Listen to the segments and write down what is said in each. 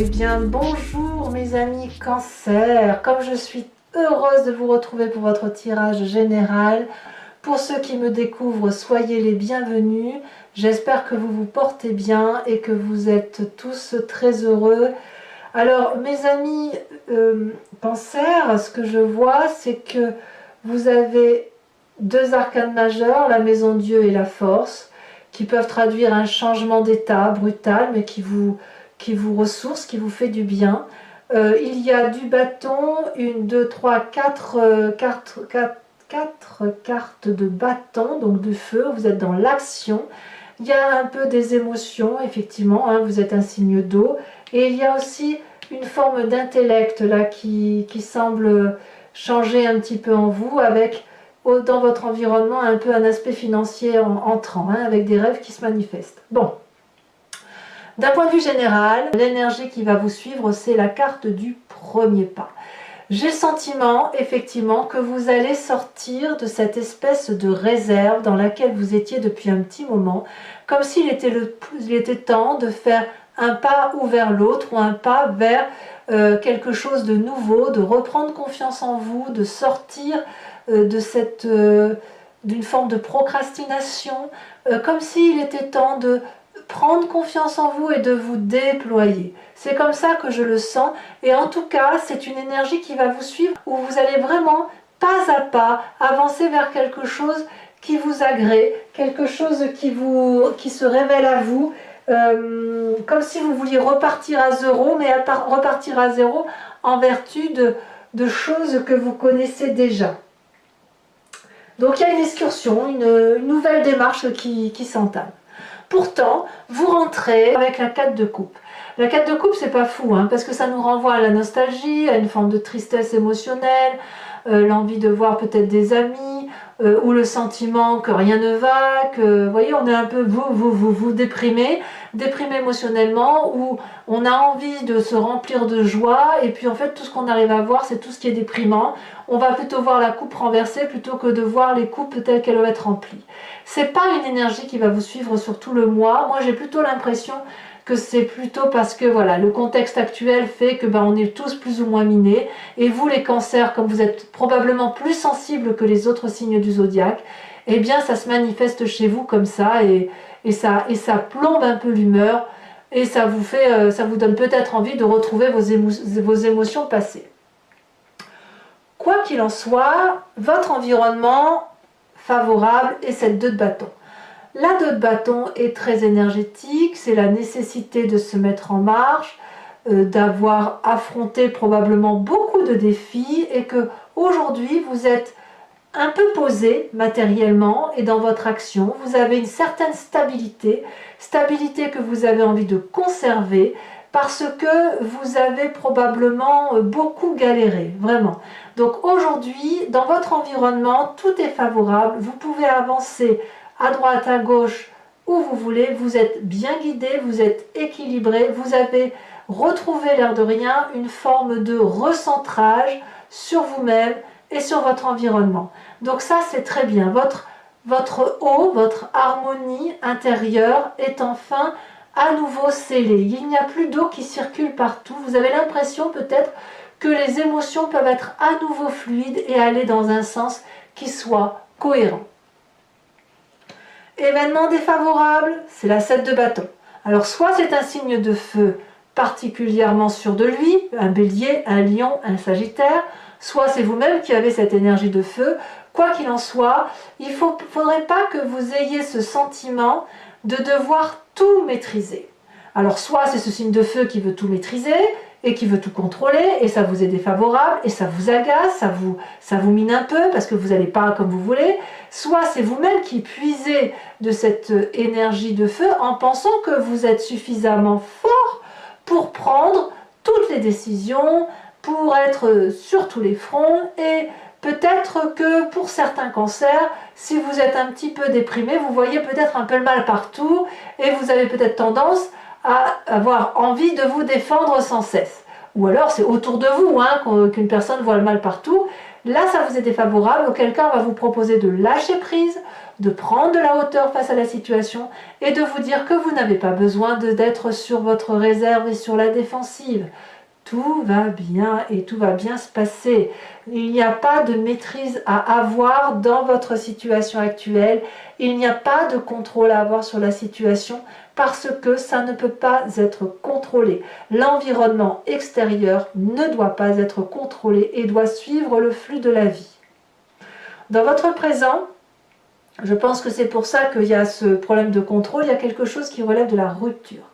Eh bien, bonjour mes amis Cancer. Comme je suis heureuse de vous retrouver pour votre tirage général. Pour ceux qui me découvrent, soyez les bienvenus. J'espère que vous vous portez bien et que vous êtes tous très heureux. Alors, mes amis Cancer, ce que je vois, c'est que vous avez deux arcanes majeurs, la maison Dieu et la force, qui peuvent traduire un changement d'état brutal, mais qui vous ressource, qui vous fait du bien. Il y a du bâton, une, deux, trois, quatre cartes de bâton, donc de feu, vous êtes dans l'action. Il y a un peu des émotions, effectivement, hein, vous êtes un signe d'eau. Et il y a aussi une forme d'intellect là qui semble changer un petit peu en vous, avec dans votre environnement un peu un aspect financier entrant, hein, avec des rêves qui se manifestent. Bon. D'un point de vue général, l'énergie qui va vous suivre, c'est la carte du premier pas. J'ai le sentiment, effectivement, que vous allez sortir de cette espèce de réserve dans laquelle vous étiez depuis un petit moment, comme s'il était temps de faire un pas ou vers l'autre, ou un pas vers quelque chose de nouveau, de reprendre confiance en vous, de sortir d'une forme de procrastination, comme s'il était temps de prendre confiance en vous et de vous déployer. C'est comme ça que je le sens, et en tout cas c'est une énergie qui va vous suivre, où vous allez vraiment pas à pas avancer vers quelque chose qui vous agrée, quelque chose qui se révèle à vous, comme si vous vouliez repartir à zéro, mais repartir à zéro en vertu de choses que vous connaissez déjà. Donc il y a une excursion, une nouvelle démarche qui s'entame. Pourtant, vous rentrez avec la 4 de coupe. La 4 de coupe, c'est pas fou, hein, parce que ça nous renvoie à la nostalgie, à une forme de tristesse émotionnelle, l'envie de voir peut-être des amis, ou le sentiment que rien ne va, que, vous voyez, on est un peu vous déprimé émotionnellement, où on a envie de se remplir de joie, et puis en fait, tout ce qu'on arrive à voir, c'est tout ce qui est déprimant. On va plutôt voir la coupe renversée plutôt que de voir les coupes telles qu'elles doivent être remplies. C'est pas une énergie qui va vous suivre sur tout le mois. Moi, j'ai plutôt l'impression que c'est plutôt parce que voilà, le contexte actuel fait que on est tous plus ou moins minés. Et vous, les cancers, comme vous êtes probablement plus sensibles que les autres signes du zodiaque, eh bien, ça se manifeste chez vous comme ça, et ça plombe un peu l'humeur, et ça vous donne peut-être envie de retrouver vos émotions passées. Quoi qu'il en soit, votre environnement favorable est cette 2 de bâton. La 2 de bâton est très énergétique, c'est la nécessité de se mettre en marche, d'avoir affronté probablement beaucoup de défis, et que aujourd'hui vous êtes un peu posé matériellement et dans votre action. Vous avez une certaine stabilité que vous avez envie de conserver, parce que vous avez probablement beaucoup galéré, vraiment. Donc aujourd'hui, dans votre environnement, tout est favorable, vous pouvez avancer à droite, à gauche, où vous voulez, vous êtes bien guidé, vous êtes équilibré, vous avez retrouvé l'air de rien une forme de recentrage sur vous-même et sur votre environnement. Donc ça, c'est très bien. Votre eau, votre harmonie intérieure est enfin à nouveau scellée. Il n'y a plus d'eau qui circule partout. Vous avez l'impression peut-être que les émotions peuvent être à nouveau fluides et aller dans un sens qui soit cohérent. Événement défavorable, c'est la 7 de bâton. Alors soit c'est un signe de feu particulièrement sûr de lui, un bélier, un lion, un sagittaire, soit c'est vous-même qui avez cette énergie de feu. Quoi qu'il en soit, il ne faudrait pas que vous ayez ce sentiment de devoir tout maîtriser. Alors soit c'est ce signe de feu qui veut tout maîtriser et qui veut tout contrôler, et ça vous est défavorable, et ça vous agace, ça vous mine un peu parce que vous n'allez pas comme vous voulez. Soit c'est vous-même qui puisez de cette énergie de feu en pensant que vous êtes suffisamment fort pour prendre toutes les décisions, pour être sur tous les fronts. Et peut-être que pour certains cancers, si vous êtes un petit peu déprimé, vous voyez peut-être un peu le mal partout, et vous avez peut-être tendance à avoir envie de vous défendre sans cesse. Ou alors c'est autour de vous, hein, qu'une personne voit le mal partout, Là, ça vous est défavorable, auquel cas on va vous proposer de lâcher prise, de prendre de la hauteur face à la situation et de vous dire que vous n'avez pas besoin d'être sur votre réserve et sur la défensive. Tout va bien et tout va bien se passer. Il n'y a pas de maîtrise à avoir dans votre situation actuelle. Il n'y a pas de contrôle à avoir sur la situation parce que ça ne peut pas être contrôlé. L'environnement extérieur ne doit pas être contrôlé et doit suivre le flux de la vie. Dans votre présent, je pense que c'est pour ça qu'il y a ce problème de contrôle, il y a quelque chose qui relève de la rupture.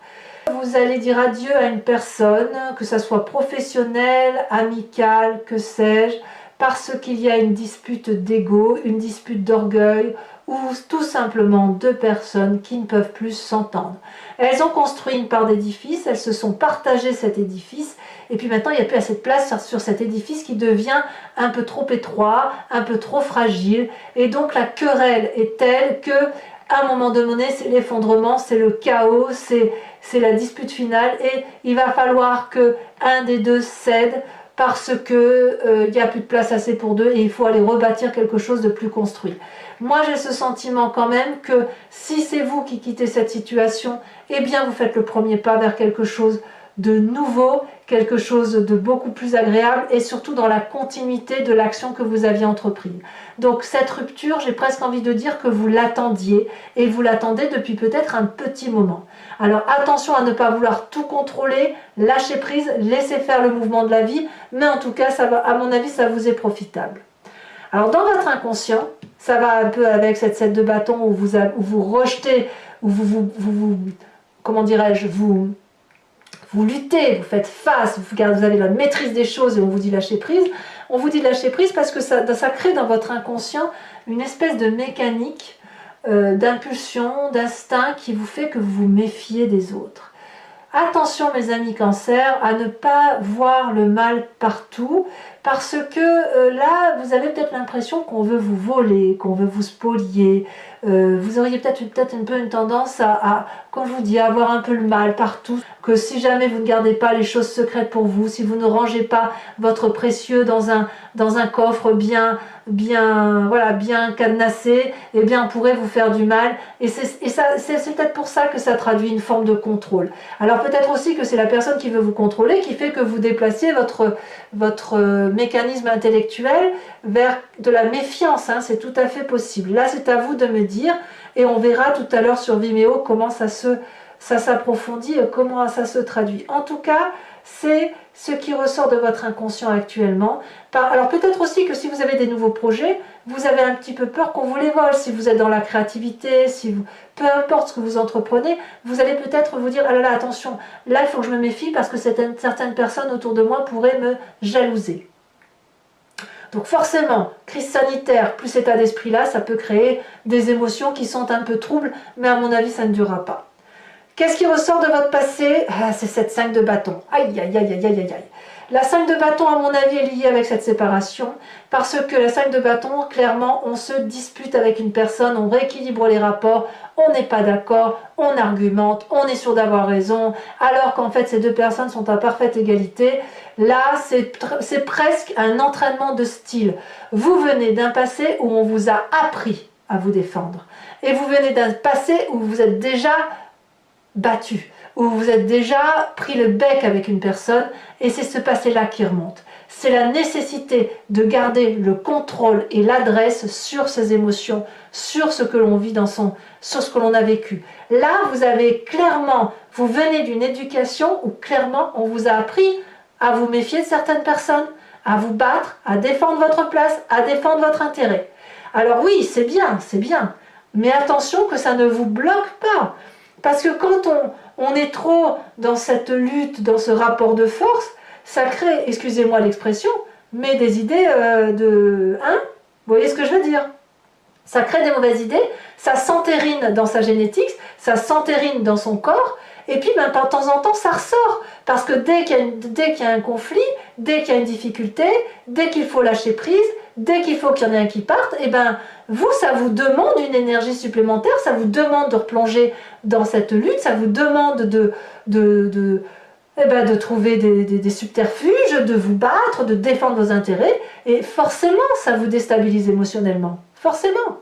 Vous allez dire adieu à une personne, que ça soit professionnelle, amicale, que sais-je, parce qu'il y a une dispute d'ego, une dispute d'orgueil, ou tout simplement deux personnes qui ne peuvent plus s'entendre. Elles ont construit une part d'édifice, elles se sont partagées cet édifice, et puis maintenant il n'y a plus assez de place sur cet édifice qui devient un peu trop étroit, un peu trop fragile, et donc la querelle est telle que à un moment donné, c'est l'effondrement, c'est le chaos, c'est la dispute finale et il va falloir que un des deux cède parce que il n'y a plus de place assez pour deux et il faut aller rebâtir quelque chose de plus construit. Moi, j'ai ce sentiment quand même que si c'est vous qui quittez cette situation, eh bien, vous faites le premier pas vers quelque chose de nouveau, quelque chose de beaucoup plus agréable et surtout dans la continuité de l'action que vous aviez entreprise. Donc cette rupture, j'ai presque envie de dire que vous l'attendiez et vous l'attendez depuis peut-être un petit moment. Alors attention à ne pas vouloir tout contrôler, lâcher prise, laisser faire le mouvement de la vie, mais en tout cas, ça va, à mon avis, ça vous est profitable. Alors dans votre inconscient, ça va un peu avec cette 7 de bâton où vous rejetez, où comment dirais-je, vous luttez, vous faites face, vous avez la maîtrise des choses et on vous dit lâcher prise. On vous dit de lâcher prise parce que ça crée dans votre inconscient une espèce de mécanique d'impulsion, d'instinct qui vous fait que vous vous méfiez des autres. Attention mes amis cancer à ne pas voir le mal partout parce que là vous avez peut-être l'impression qu'on veut vous voler, qu'on veut vous spolier. Vous auriez peut-être un peu une tendance comme je vous dis, à avoir un peu le mal partout, que si jamais vous ne gardez pas les choses secrètes pour vous, si vous ne rangez pas votre précieux dans un coffre bien cadenassé, eh bien on pourrait vous faire du mal et c'est peut-être pour ça que ça traduit une forme de contrôle. Alors peut-être aussi que c'est la personne qui veut vous contrôler qui fait que vous déplacez votre mécanisme intellectuel vers de la méfiance, hein, c'est tout à fait possible. Là c'est à vous de me dire et on verra tout à l'heure sur Vimeo comment ça s'approfondit et comment ça se traduit. En tout cas, c'est ce qui ressort de votre inconscient actuellement. Alors peut-être aussi que si vous avez des nouveaux projets, vous avez un petit peu peur qu'on vous les vole. Si vous êtes dans la créativité, peu importe ce que vous entreprenez, vous allez peut-être vous dire « Ah là là, attention, là il faut que je me méfie parce que certaines personnes autour de moi pourraient me jalouser ». Donc forcément, crise sanitaire plus état d'esprit là, ça peut créer des émotions qui sont un peu troubles, mais à mon avis, ça ne durera pas. Qu'est-ce qui ressort de votre passé? C'est cette 5 de bâton. Aïe, aïe, aïe, aïe, aïe, aïe. La 5 de bâton, à mon avis, est liée avec cette séparation, parce que la 5 de bâton, clairement, on se dispute avec une personne, on rééquilibre les rapports, on n'est pas d'accord, on argumente, on est sûr d'avoir raison, alors qu'en fait, ces deux personnes sont à parfaite égalité. Là, c'est presque un entraînement de style. Vous venez d'un passé où on vous a appris à vous défendre, et vous venez d'un passé où vous êtes déjà battu, où vous êtes déjà pris le bec avec une personne et c'est ce passé-là qui remonte. C'est la nécessité de garder le contrôle et l'adresse sur ses émotions, sur ce que l'on vit sur ce que l'on a vécu. Là, vous avez clairement, vous venez d'une éducation où clairement on vous a appris à vous méfier de certaines personnes, à vous battre, à défendre votre place, à défendre votre intérêt. Alors oui, c'est bien, mais attention que ça ne vous bloque pas. Parce que quand on est trop dans cette lutte, dans ce rapport de force, ça crée, excusez-moi l'expression, mais des idées vous voyez ce que je veux dire? Ça crée des mauvaises idées, ça s'entérine dans sa génétique, ça s'entérine dans son corps, et puis ben, de temps en temps ça ressort. Parce que dès qu'il y a un conflit, dès qu'il y a une difficulté, dès qu'il faut lâcher prise, dès qu'il faut qu'il y en ait un qui parte, et ben vous, ça vous demande une énergie supplémentaire, ça vous demande de replonger dans cette lutte, ça vous demande eh ben, de trouver des subterfuges, de vous battre, de défendre vos intérêts, et forcément ça vous déstabilise émotionnellement, forcément.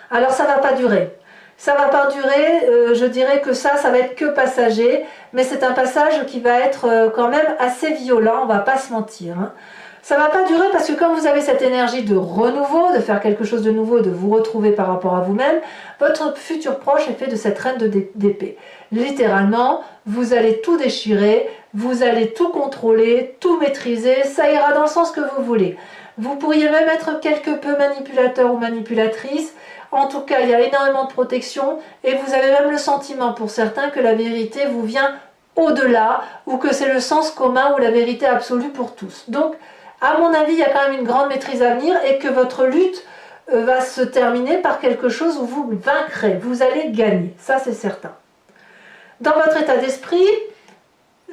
Alors ça ne va pas durer. Ça ne va pas durer, je dirais que ça va être que passager, mais c'est un passage qui va être quand même assez violent, on ne va pas se mentir. Hein. Ça ne va pas durer parce que quand vous avez cette énergie de renouveau, de faire quelque chose de nouveau, de vous retrouver par rapport à vous-même, votre futur proche est fait de cette reine d'épée. Littéralement, vous allez tout déchirer, vous allez tout contrôler, tout maîtriser, ça ira dans le sens que vous voulez. Vous pourriez même être quelque peu manipulateur ou manipulatrice. En tout cas, il y a énormément de protection et vous avez même le sentiment pour certains que la vérité vous vient au-delà ou que c'est le sens commun ou la vérité absolue pour tous. Donc, à mon avis, il y a quand même une grande maîtrise à venir et que votre lutte va se terminer par quelque chose où vous vaincrez, vous allez gagner, ça c'est certain. Dans votre état d'esprit,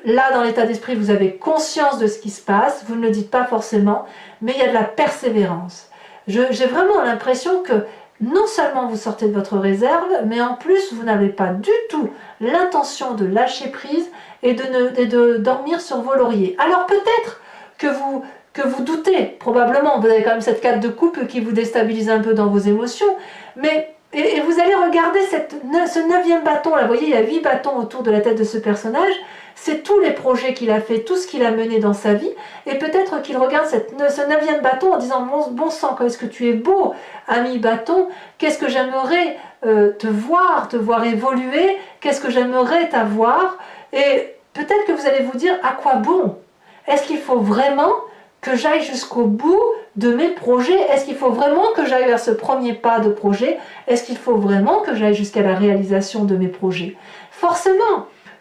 là dans l'état d'esprit vous avez conscience de ce qui se passe, vous ne le dites pas forcément, mais il y a de la persévérance. J'ai vraiment l'impression que non seulement vous sortez de votre réserve, mais en plus vous n'avez pas du tout l'intention de lâcher prise et de dormir sur vos lauriers. Alors peut-être que vous doutez, probablement, vous avez quand même cette carte de coupe qui vous déstabilise un peu dans vos émotions, mais et vous allez regarder ce 9e bâton, là, vous voyez, il y a 8 bâtons autour de la tête de ce personnage, c'est tous les projets qu'il a fait, tout ce qu'il a mené dans sa vie, et peut-être qu'il regarde ce 9e bâton en disant « Bon sang, est-ce que tu es beau, ami bâton, qu'est-ce que j'aimerais te voir évoluer, qu'est-ce que j'aimerais t'avoir ?» Et peut-être que vous allez vous dire « À quoi bon? Est-ce qu'il faut vraiment que j'aille jusqu'au bout de mes projets? Est-ce qu'il faut vraiment que j'aille vers ce premier pas de projet? Est-ce qu'il faut vraiment que j'aille jusqu'à la réalisation de mes projets? »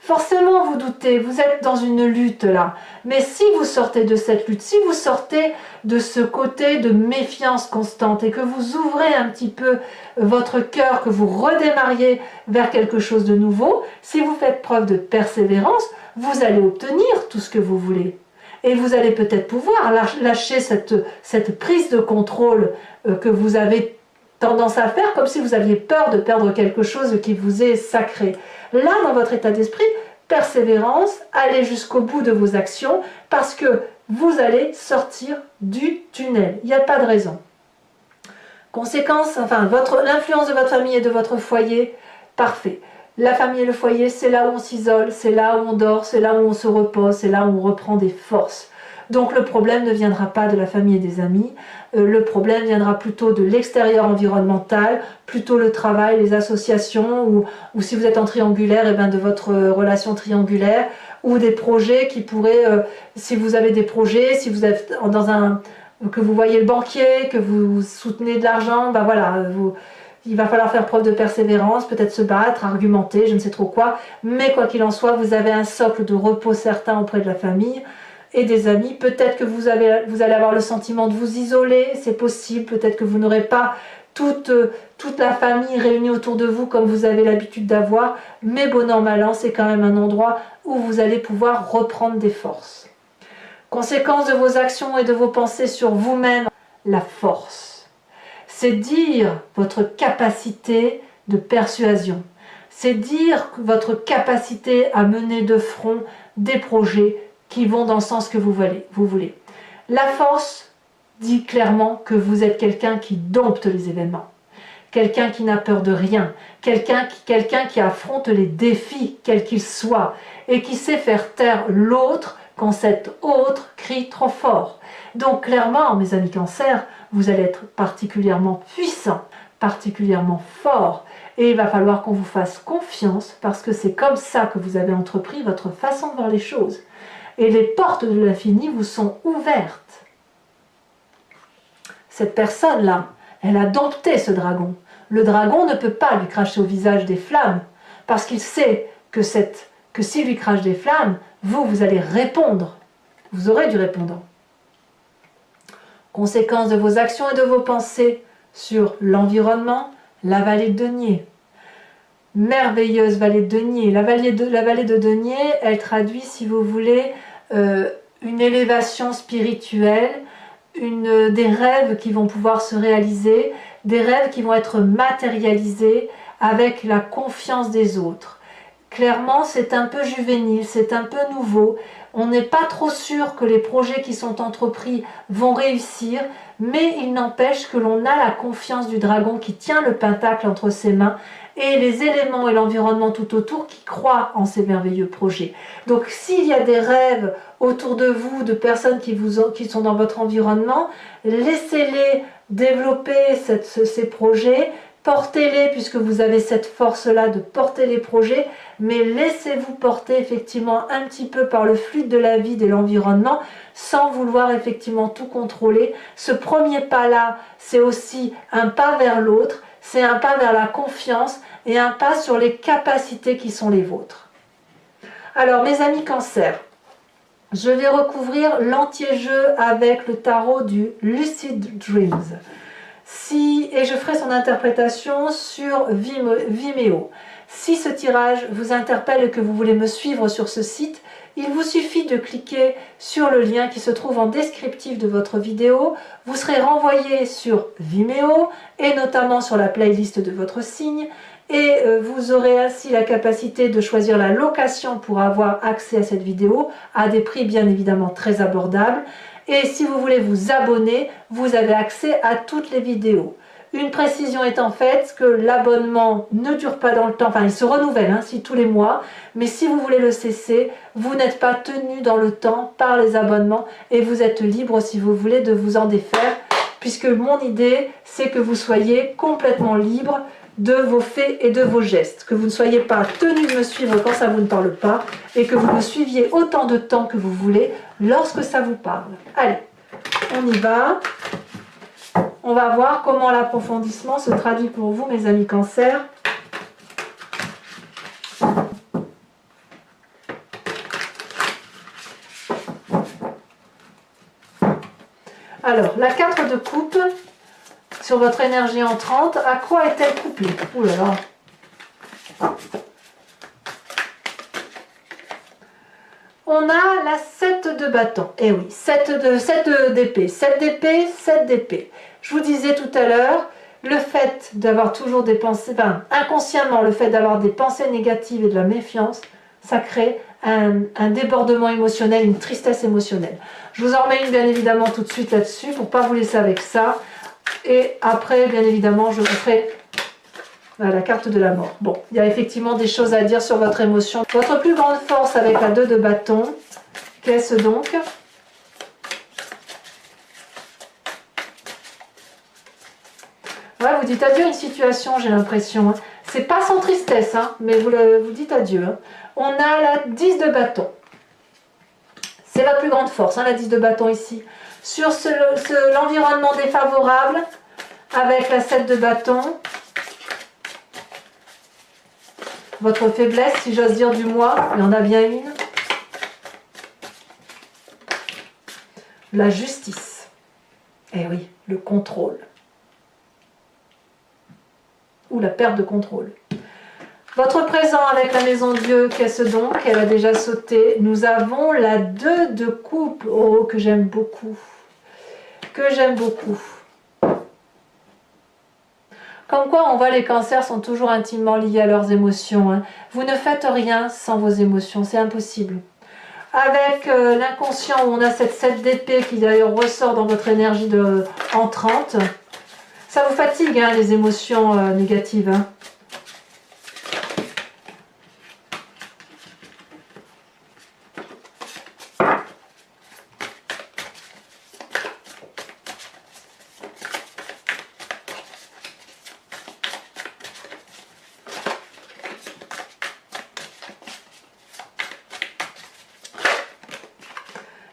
Forcément vous doutez, vous êtes dans une lutte là. Mais si vous sortez de cette lutte, si vous sortez de ce côté de méfiance constante et que vous ouvrez un petit peu votre cœur, que vous redémarriez vers quelque chose de nouveau, si vous faites preuve de persévérance, vous allez obtenir tout ce que vous voulez. Et vous allez peut-être pouvoir lâcher cette prise de contrôle que vous avez tendance à faire, comme si vous aviez peur de perdre quelque chose qui vous est sacré. Là, dans votre état d'esprit, persévérance, allez jusqu'au bout de vos actions, parce que vous allez sortir du tunnel. Il n'y a pas de raison. Conséquence, enfin, l'influence de votre famille et de votre foyer, parfait. La famille et le foyer, c'est là où on s'isole, c'est là où on dort, c'est là où on se repose, c'est là où on reprend des forces. Donc le problème ne viendra pas de la famille et des amis, le problème viendra plutôt de l'extérieur environnemental, plutôt le travail, les associations, ou si vous êtes en triangulaire, et bien de votre relation triangulaire, ou des projets qui pourraient, si vous avez des projets, si vous êtes que vous voyez le banquier, que vous soutenez de l'argent, ben voilà, il va falloir faire preuve de persévérance, peut-être se battre, argumenter, je ne sais trop quoi, mais quoi qu'il en soit, vous avez un socle de repos certain auprès de la famille et des amis. Peut-être que vous allez avoir le sentiment de vous isoler, c'est possible, peut-être que vous n'aurez pas toute la famille réunie autour de vous comme vous avez l'habitude d'avoir, mais bon an, mal an, c'est quand même un endroit où vous allez pouvoir reprendre des forces. Conséquence de vos actions et de vos pensées sur vous-même, la force. C'est dire votre capacité de persuasion. C'est dire votre capacité à mener de front des projets qui vont dans le sens que vous voulez. La force dit clairement que vous êtes quelqu'un qui dompte les événements. Quelqu'un qui n'a peur de rien. Quelqu'un qui affronte les défis, quels qu'ils soient. Et qui sait faire taire l'autre quand cet autre crie trop fort. Donc clairement, mes amis Cancer, vous allez être particulièrement puissant, particulièrement fort, et il va falloir qu'on vous fasse confiance parce que c'est comme ça que vous avez entrepris votre façon de voir les choses. Et les portes de l'infini vous sont ouvertes. Cette personne-là, elle a dompté ce dragon. Le dragon ne peut pas lui cracher au visage des flammes parce qu'il sait que s'il lui crache des flammes, vous allez répondre. Vous aurez du répondant. Conséquence de vos actions et de vos pensées sur l'environnement, la vallée de Denier. Merveilleuse vallée de Denier. La vallée de Denier, elle traduit, si vous voulez, une élévation spirituelle, des rêves qui vont pouvoir se réaliser, des rêves qui vont être matérialisés avec la confiance des autres. Clairement, c'est un peu juvénile, c'est un peu nouveau. On n'est pas trop sûr que les projets qui sont entrepris vont réussir, mais il n'empêche que l'on a la confiance du dragon qui tient le pentacle entre ses mains et les éléments et l'environnement tout autour qui croient en ces merveilleux projets. Donc s'il y a des rêves autour de vous, de personnes qui sont dans votre environnement, laissez-les développer ces projets, portez-les puisque vous avez cette force-là de porter les projets, mais laissez-vous porter effectivement un petit peu par le fluide de la vie, de l'environnement, sans vouloir effectivement tout contrôler. Ce premier pas-là, c'est aussi un pas vers l'autre, c'est un pas vers la confiance et un pas sur les capacités qui sont les vôtres. Alors mes amis Cancer, je vais recouvrir l'anti-jeu avec le tarot du Lucid Dreams. Et je ferai son interprétation sur Vimeo. Si ce tirage vous interpelle et que vous voulez me suivre sur ce site, il vous suffit de cliquer sur le lien qui se trouve en descriptif de votre vidéo. Vous serez renvoyé sur Vimeo et notamment sur la playlist de votre signe. Et vous aurez ainsi la capacité de choisir la location pour avoir accès à cette vidéo à des prix bien évidemment très abordables. Et si vous voulez vous abonner, vous avez accès à toutes les vidéos. Une précision étant faite que l'abonnement ne dure pas dans le temps, enfin il se renouvelle si tous les mois, mais si vous voulez le cesser, vous n'êtes pas tenu dans le temps par les abonnements et vous êtes libre si vous voulez de vous en défaire, puisque mon idée c'est que vous soyez complètement libre de vos faits et de vos gestes, que vous ne soyez pas tenu de me suivre quand ça vous ne parle pas et que vous me suiviez autant de temps que vous voulez lorsque ça vous parle. Allez, on y va. On va voir comment l'approfondissement se traduit pour vous, mes amis Cancer. Alors, la 4 de coupe sur votre énergie entrante, à quoi est-elle couplée? Ouh là là. On a la 7 de bâton. Eh oui, 7 d'épée. 7 d'épée, 7 d'épée. Je vous disais tout à l'heure, le fait d'avoir toujours des pensées, inconsciemment, le fait d'avoir des pensées négatives et de la méfiance, ça crée un débordement émotionnel, une tristesse émotionnelle. Je vous en remets une bien évidemment tout de suite là-dessus pour ne pas vous laisser avec ça. Et après, bien évidemment, je vous ferai la carte de la mort. Bon, il y a effectivement des choses à dire sur votre émotion. Votre plus grande force avec la 2 de bâton, qu'est-ce donc? Ouais, vous dites adieu à une situation, j'ai l'impression. C'est pas sans tristesse, mais vous dites adieu. On a la 10 de bâton. C'est la plus grande force, la 10 de bâton ici. Sur l'environnement défavorable, avec la 7 de bâton, votre faiblesse, si j'ose dire, du mois, il y en a bien une. La justice. Eh oui, le contrôle. Ou la perte de contrôle. Votre présent avec la maison Dieu, qu'est-ce donc? Elle a déjà sauté. Nous avons la 2 de coupe. Oh, que j'aime beaucoup. Que j'aime beaucoup. Comme quoi, on voit les cancers sont toujours intimement liés à leurs émotions. Vous ne faites rien sans vos émotions, c'est impossible. Avec l'inconscient, où on a cette 7 d'épée qui d'ailleurs ressort dans votre énergie entrante, ça vous fatigue les émotions négatives.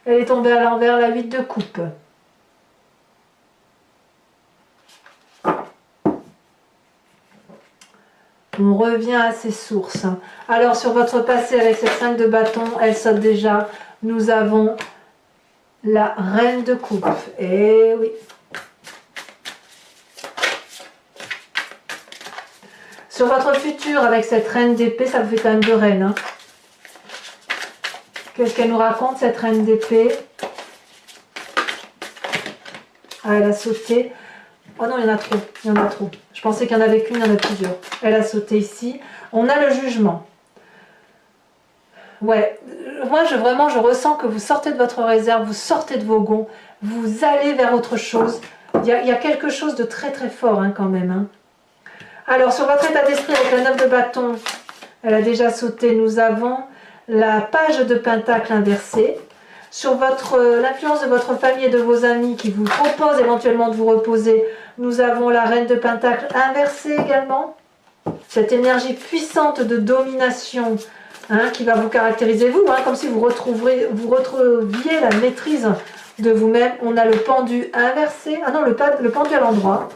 Elle est tombée à l'envers, la 8 de coupe. On revient à ses sources. Alors sur votre passé avec cette 5 de bâton, elle saute déjà. Nous avons la reine de coupe. Eh oui. Sur votre futur avec cette reine d'épée, ça vous fait quand même 2 reines. Qu'est-ce qu'elle nous raconte, cette reine d'épée? Ah, elle a sauté. Oh non, il y en a trop. Il y en a trop. Je pensais qu'il y en avait qu'une, il y en a plusieurs. Elle a sauté ici. On a le jugement. Ouais, moi vraiment je ressens que vous sortez de votre réserve, vous sortez de vos gonds, vous allez vers autre chose. Il y a quelque chose de très très fort hein, quand même. Hein. Alors sur votre état d'esprit avec la 9 de bâton, elle a déjà sauté, nous avons la page de pentacle inversée. Sur l'influence de votre famille et de vos amis qui vous proposent éventuellement de vous reposer, nous avons la reine de pentacle inversée également. Cette énergie puissante de domination hein, qui va vous caractériser vous, hein, comme si vous retrouviez la maîtrise de vous-même. On a le pendu inversé, ah non, le pendu à l'endroit.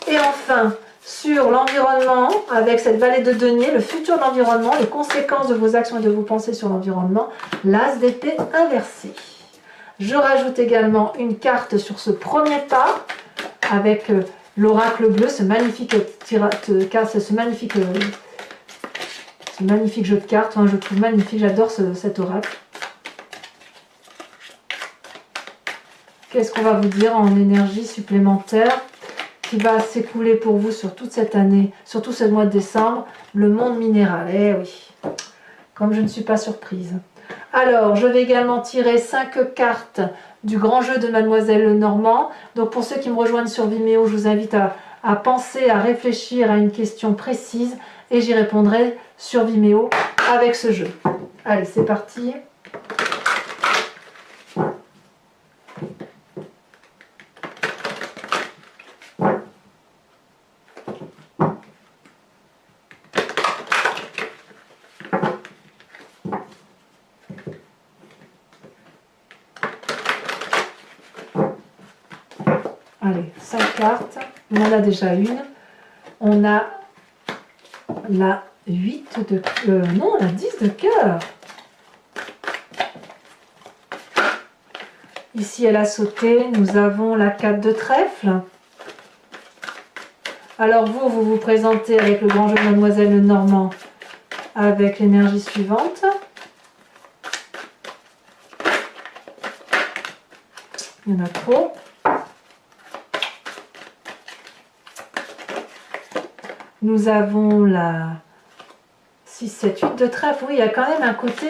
Et enfin, sur l'environnement, avec cette vallée de denier, le futur de l'environnement, les conséquences de vos actions et de vos pensées sur l'environnement, l'as d'épée inversé. Je rajoute également une carte sur ce premier pas, avec l'oracle bleu, ce magnifique jeu de cartes, hein, je trouve magnifique, j'adore cet oracle. Qu'est-ce qu'on va vous dire en énergie supplémentaire qui va s'écouler pour vous sur toute cette année, surtout ce mois de décembre, le monde minéral. Eh oui, comme je ne suis pas surprise. Alors, je vais également tirer 5 cartes du grand jeu de Mademoiselle Lenormand. Donc pour ceux qui me rejoignent sur Vimeo, je vous invite à penser, à réfléchir à une question précise et j'y répondrai sur Vimeo avec ce jeu. Allez, c'est parti. Allez, 5 cartes, on en a déjà une. On a la 8 de... non, la 10 de cœur. Ici, elle a sauté. Nous avons la 4 de trèfle. Alors vous vous présentez avec le grand jeu de Mademoiselle Lenormand avec l'énergie suivante. Il y en a trop. Nous avons la 6, 7, 8 de trèfle. Oui, il y a quand même un côté...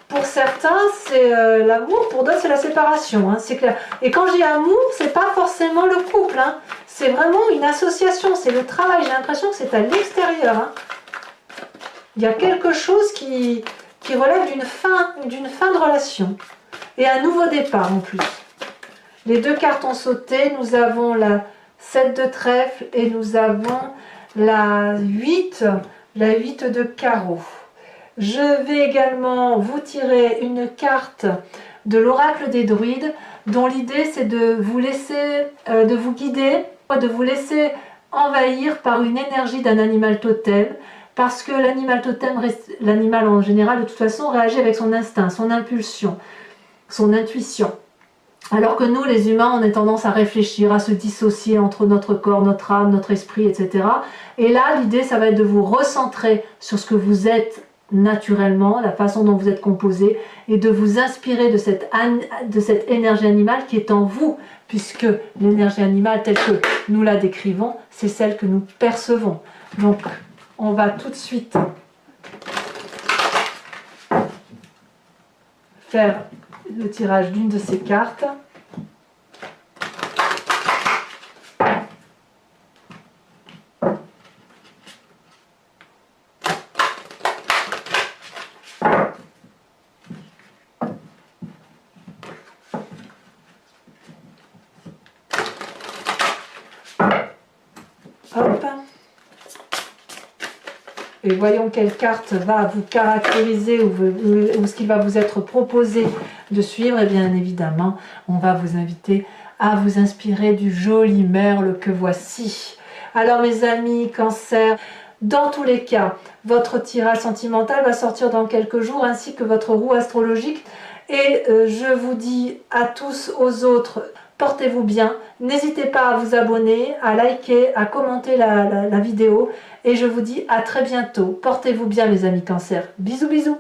pour certains, c'est l'amour. Pour d'autres, c'est la séparation. Hein, c'est clair. Et quand je dis amour, c'est pas forcément le couple. Hein, c'est vraiment une association. C'est le travail. J'ai l'impression que c'est à l'extérieur. Hein. Il y a quelque chose qui relève d'une fin de relation. Et un nouveau départ en plus. Les 2 cartes ont sauté. Nous avons la 7 de trèfle et nous avons la 8 de carreau. Je vais également vous tirer une carte de l'oracle des druides dont l'idée c'est de vous laisser, de vous guider, de vous laisser envahir par une énergie d'un animal totem parce que l'animal totem, l'animal en général de toute façon réagit avec son instinct, son impulsion, son intuition. Alors que nous, les humains, on a tendance à réfléchir, à se dissocier entre notre corps, notre âme, notre esprit, etc. Et là, l'idée, ça va être de vous recentrer sur ce que vous êtes naturellement, la façon dont vous êtes composé, et de vous inspirer de cette énergie animale qui est en vous, puisque l'énergie animale, telle que nous la décrivons, c'est celle que nous percevons. Donc, on va tout de suite faire le tirage d'une de ces cartes. Hop. Et voyons quelle carte va vous caractériser ou ce qui va vous être proposé de suivre. Et bien évidemment, on va vous inviter à vous inspirer du joli merle que voici. Alors mes amis Cancer, dans tous les cas, votre tirage sentimental va sortir dans quelques jours ainsi que votre roue astrologique. Et je vous dis à tous, aux autres, portez-vous bien. N'hésitez pas à vous abonner, à liker, à commenter la vidéo. Et je vous dis à très bientôt. Portez-vous bien les amis Cancer. Bisous bisous.